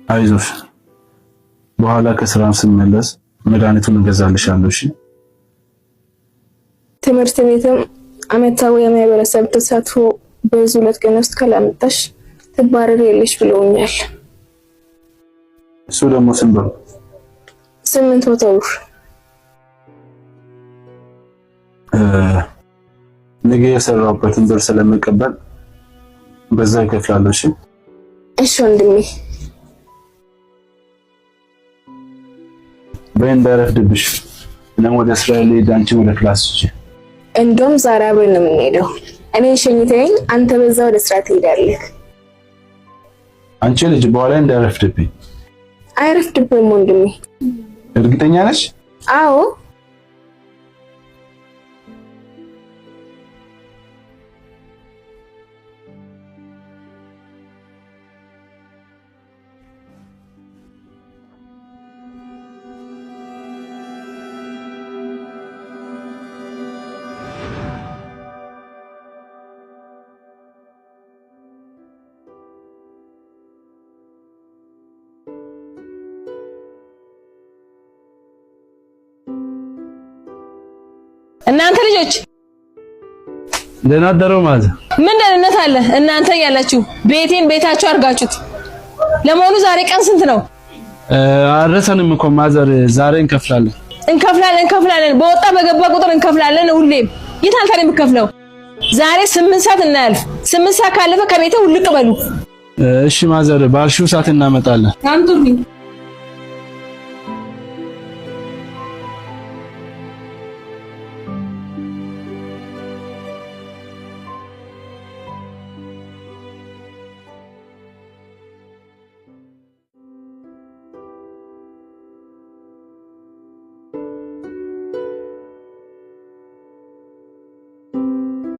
አይዞሽ በኋላ ከስራም ስንመለስ መድኃኒቱን እንገዛልሻለሁ። እሺ ትምህርት ቤትም አመታዊ የማህበረሰብ ተሳትፎ በዚህ 2 ቀን ውስጥ ካላመጣሽ ትባረሪያለሽ ብለውኛል። እሱ ደግሞ ስንት ብር? 800 ብር። ነገ የሰራሁበትን ብር ስለምቀበል በዛ ይከፍላለሁ። እሺ እሺ ወንድሜ። በእንዳረፍድብሽ እኔም ወደ እስራኤል ሄድ፣ አንቺ ወደ ክላስ ሂጂ። እንደውም ዛሬ አብረን ነው የምንሄደው። እኔ ሸኝተኝ አንተ በዛ ወደ ስራ ትሄዳለህ። አንቺ ልጅ በኋላ እንዳረፍድብኝ። አይረፍድብም ወንድሜ። እርግጠኛ ነሽ? አዎ። እናንተ ልጆች ደህና አደረው ማለት ምን ደህንነት አለ? እናንተ ያላችሁ ቤቴን ቤታችሁ አርጋችሁት። ለመሆኑ ዛሬ ቀን ስንት ነው? አረሰንም እኮ ማዘር፣ ዛሬ እንከፍላለን። በወጣ በገባ ቁጥር እንከፍላለን። ሁሌም የታል ታዲያ የምከፍለው? ዛሬ 8 ሰዓት እናያልፍ። 8 ሰዓት ካለፈ ከቤቴ ውልቅ በሉ። እሺ ማዘር፣ ባልሽው ሰዓት እናመጣለን። አምጡልኝ።